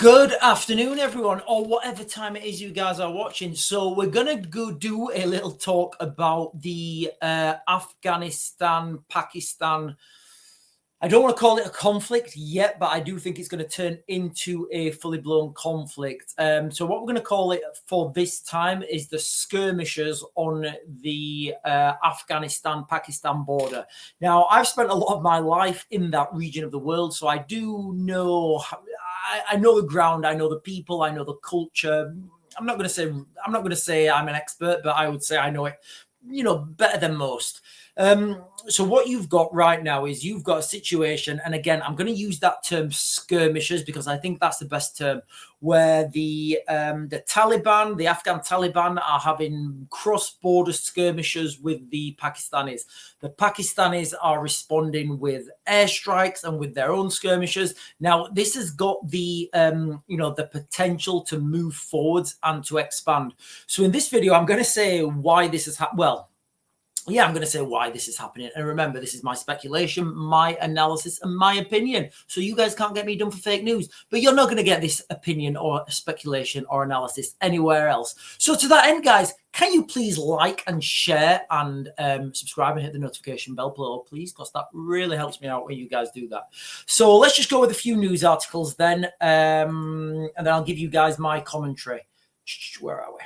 Good afternoon, everyone, or whatever time it is you guys are watching. So we're going to go do a little talk about the Afghanistan-Pakistan. I don't want to call it a conflict yet, but I do think it's going to turn into a fully blown conflict. So what we're going to call it for this time is the skirmishes on the Afghanistan-Pakistan border. Now, I've spent a lot of my life in that region of the world, so I do know. I know the ground. I know the people. I know the culture. I'm not going to say I'm an expert, but I would say I know it, better than most. So what you've got right now is you've got a situation, and again, I'm going to use that term skirmishes because I think that's the best term, where the Taliban, the Afghan Taliban, are having cross-border skirmishes with the Pakistanis. The Pakistanis are responding with airstrikes and with their own skirmishes. Now, this has got the the potential to move forwards and to expand. So in this video, I'm going to say why this has happened. I'm going to say why this is happening. And remember, this is my speculation, my analysis, and my opinion. So you guys can't get me done for fake news. But you're not going to get this opinion or speculation or analysis anywhere else. So to that end, guys, can you please like and share and subscribe and hit the notification bell below, please? Because that really helps me out when you guys do that. So let's just go with a few news articles then. And then I'll give you guys my commentary. Where are we?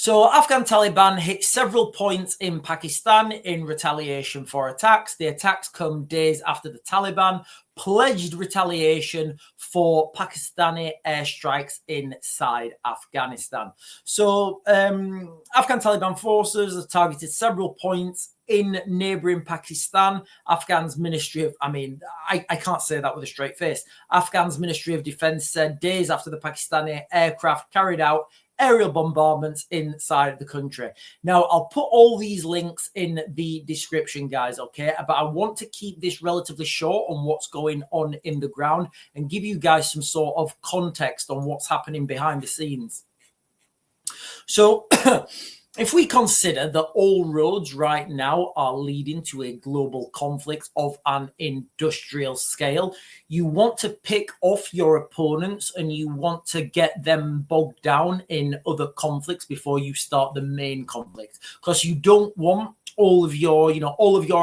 So Afghan Taliban hit several points in Pakistan in retaliation for attacks. The attacks come days after the Taliban pledged retaliation for Pakistani airstrikes inside Afghanistan. So Afghan Taliban forces have targeted several points in neighboring Pakistan. Afghan's Ministry of, I can't say that with a straight face. Afghan's Ministry of Defense said days after the Pakistani aircraft carried out aerial bombardments inside the country. Now, I'll put all these links in the description, guys, okay? But I want to keep this relatively short on what's going on in the ground and give you guys some sort of context on what's happening behind the scenes. So if we consider that all roads right now are leading to a global conflict of an industrial scale, you want to pick off your opponents and you want to get them bogged down in other conflicts before you start the main conflict, because you don't want all of your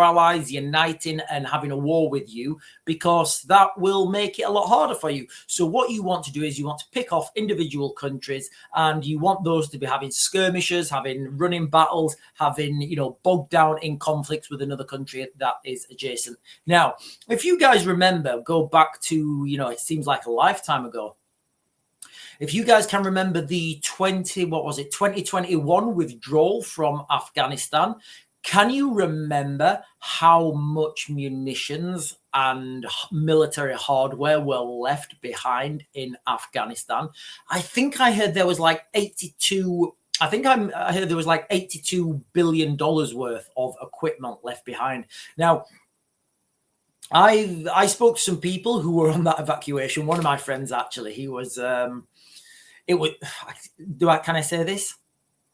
allies uniting and having a war with you, because that will make it a lot harder for you. So what you want to do is you want to pick off individual countries, and you want those to be having skirmishes, having running battles, having, bogged down in conflicts with another country that is adjacent. Now, if you guys remember, go back to, it seems like a lifetime ago. If you guys can remember the 2021 withdrawal from Afghanistan, can you remember how much munitions and military hardware were left behind in Afghanistan? I think I heard there was like I heard there was like $82 billion worth of equipment left behind. Now, I spoke to some people who were on that evacuation. One of my friends, actually, he was, can I say this?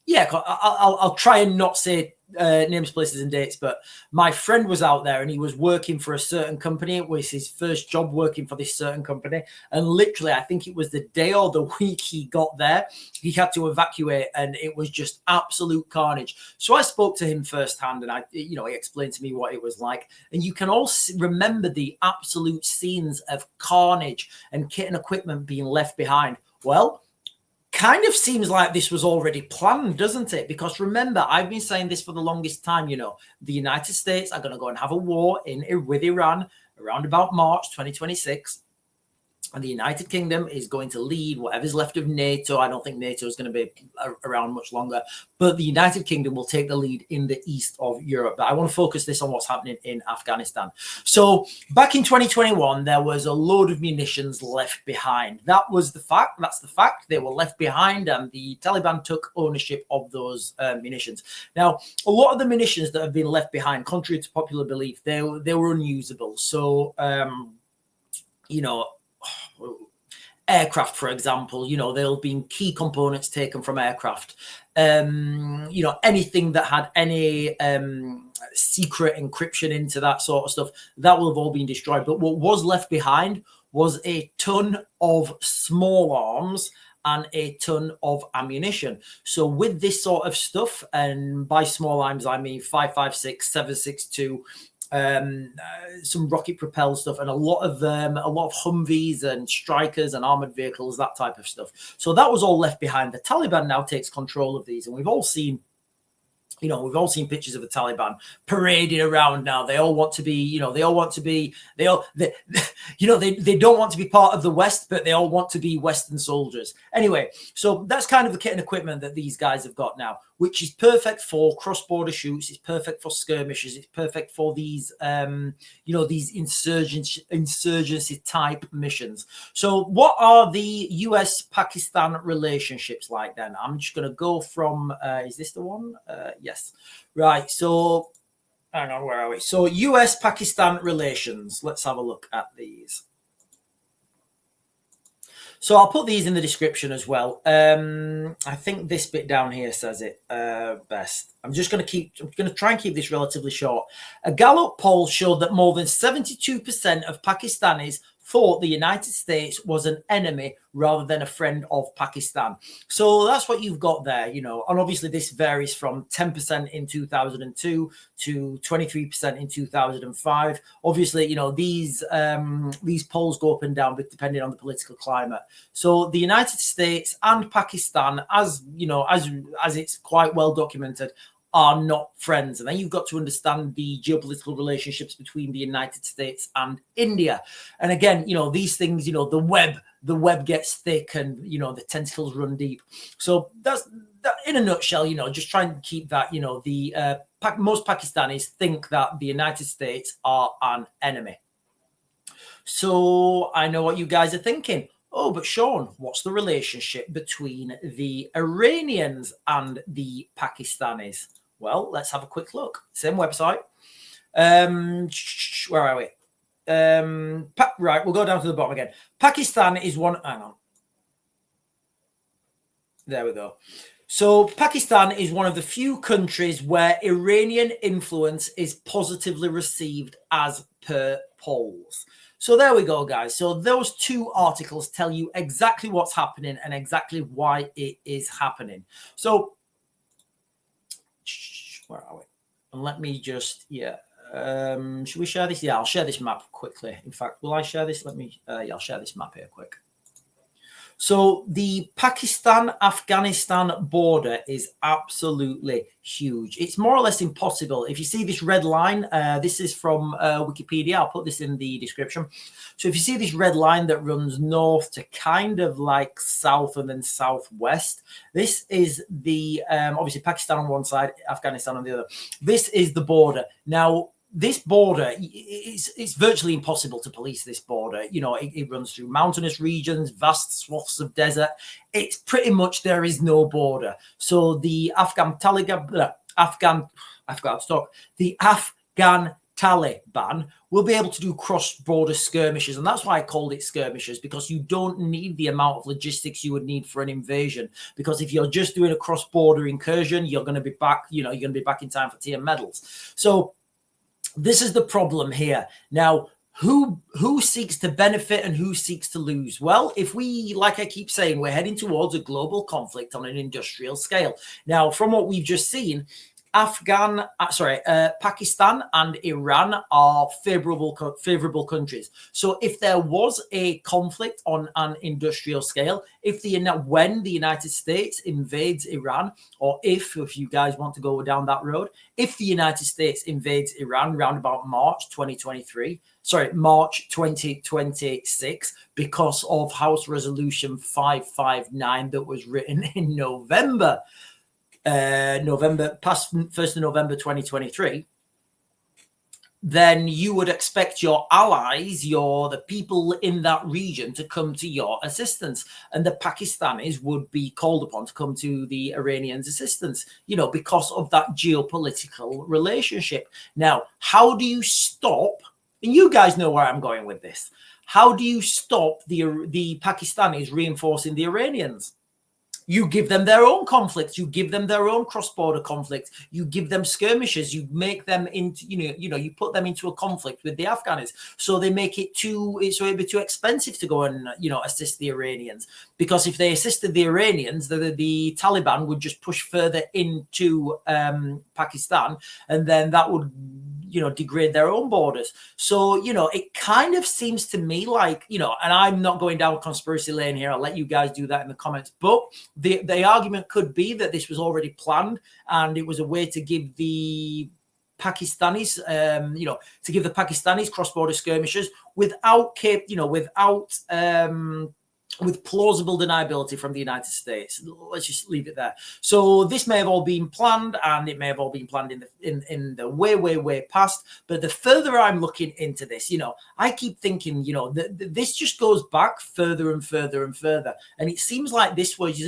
Yeah, I'll try and not say names, places, and dates, but my friend was out there and he was working for a certain company. It was his first job working for this certain company, and literally, I think it was the day or the week he got there, he had to evacuate, and it was just absolute carnage. So I spoke to him firsthand, and he explained to me what it was like, and you can all remember the absolute scenes of carnage and kit and equipment being left behind. Well, kind of seems like this was already planned, doesn't it? Because remember, I've been saying this for the longest time, the United States are going to go and have a war with Iran around about March 2026. And the United Kingdom is going to lead whatever's left of NATO. I don't think NATO is going to be around much longer, but the United Kingdom will take the lead in the east of Europe. But I want to focus this on what's happening in Afghanistan. So back in 2021, there was a load of munitions left behind. That was the fact. That's the fact. They were left behind, and the Taliban took ownership of those munitions. Now, a lot of the munitions that have been left behind, contrary to popular belief, they were unusable. So, aircraft, for example, there'll be key components taken from aircraft. Anything that had any secret encryption into that sort of stuff, that will have all been destroyed. But what was left behind was a ton of small arms and a ton of ammunition. So with this sort of stuff, and by small arms I mean 5.56, 7.62, some rocket propelled stuff, and a lot of Humvees and Strikers and armored vehicles, that type of stuff. So that was all left behind. The Taliban now takes control of these, and we've all seen pictures of the Taliban parading around now. They all want to be, they don't want to be part of the West, but they all want to be Western soldiers. Anyway, so that's kind of the kit and equipment that these guys have got now, which is perfect for cross-border shoots. It's perfect for skirmishes. It's perfect for these, these insurgency type missions. So what are the US-Pakistan relationships like then? I'm just going to go from, is this the one? Yes. Right. So hang on, where are we? So US-Pakistan relations. Let's have a look at these. So I'll put these in the description as well. I think this bit down here says it best. I'm going to try and keep this relatively short. A Gallup poll showed that more than 72% of Pakistanis thought the United States was an enemy rather than a friend of Pakistan. So that's what you've got there, and obviously this varies from 10% in 2002 to 23% in 2005. Obviously, these polls go up and down depending on the political climate. So the United States and Pakistan, as it's quite well documented, are not friends. And then you've got to understand the geopolitical relationships between the United States and India. And again, these things, the web gets thick and, the tentacles run deep. So that's that in a nutshell, just trying to keep that, most Pakistanis think that the United States are an enemy. So I know what you guys are thinking. Oh, but Sean, what's the relationship between the Iranians and the Pakistanis? Well, let's have a quick look. Same website. Where are we? Right, we'll go down to the bottom again. Pakistan is one. Hang on. There we go. So Pakistan is one of the few countries where Iranian influence is positively received as per polls. So there we go, guys. So those two articles tell you exactly what's happening and exactly why it is happening. So where are we? And let me just, should we share this? Yeah, I'll share this map quickly. In fact, will I share this? I'll share this map here quick. So the Pakistan-Afghanistan border is absolutely huge. It's more or less impossible. If you see this red line, this is from Wikipedia. I'll put this in the description. So if you see this red line that runs north to kind of like south and then southwest, this is the, obviously Pakistan on one side, Afghanistan on the other. This is the border. Now, this border, it's virtually impossible to police this border. It runs through mountainous regions, vast swaths of desert. It's pretty much there is no border. So the Afghan Taliban will be able to do cross-border skirmishes. And that's why I called it skirmishes, because you don't need the amount of logistics you would need for an invasion. Because if you're just doing a cross-border incursion, you're going to be back, you're going to be back in time for tea and medals. So this is the problem here. Now, who seeks to benefit and who seeks to lose? Well, if we, like I keep saying, we're heading towards a global conflict on an industrial scale. Now, from what we've just seen, Pakistan and Iran are favorable countries. So if there was a conflict on an industrial scale, when the United States invades Iran, or if you guys want to go down that road, if the United States invades Iran around about March 2026, because of House Resolution 559 that was written in November 1st of November 2023, then you would expect your allies, the people in that region, to come to your assistance. And the Pakistanis would be called upon to come to the Iranians' assistance, because of that geopolitical relationship. Now, how do you stop, and you guys know where I'm going with this, how do you stop the Pakistanis reinforcing the Iranians? You give them their own conflicts. You give them their own cross-border conflicts. You give them skirmishes. You make them into, you put them into a conflict with the Afghans. So they make it it'd be too expensive to go and, assist the Iranians. Because if they assisted the Iranians, the Taliban would just push further into Pakistan, and then that would, degrade their own borders. So, it kind of seems to me like, and I'm not going down conspiracy lane here. I'll let you guys do that in the comments. But the argument could be that this was already planned, and it was a way to give the Pakistanis, to give the Pakistanis cross-border skirmishers with plausible deniability from the United States. Let's just leave it there. So this may have all been planned, and it may have all been planned in the way past. But the further I'm looking into this, I keep thinking, this just goes back further and further and further. And it seems like this was,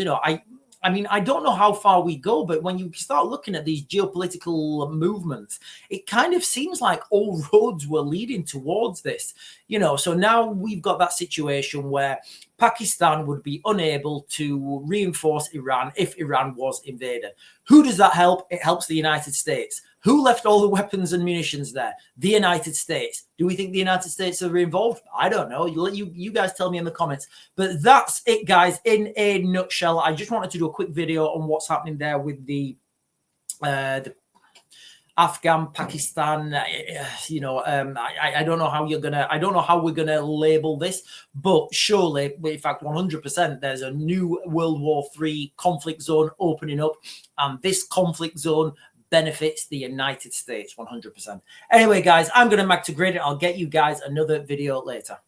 I mean, I don't know how far we go, but when you start looking at these geopolitical movements, it kind of seems like all roads were leading towards this, So now we've got that situation where Pakistan would be unable to reinforce Iran if Iran was invaded. Who does that help? It helps the United States. Who left all the weapons and munitions there? The United States. Do we think the United States are involved? I don't know. You guys tell me in the comments. But that's it, guys, in a nutshell. I just wanted to do a quick video on what's happening there with the Afghan, Pakistan, I don't know how we're gonna label this, but surely, in fact, 100%, there's a new World War III conflict zone opening up, and this conflict zone benefits the United States 100%. Anyway, guys, I'm gonna back to grid. I'll get you guys another video later.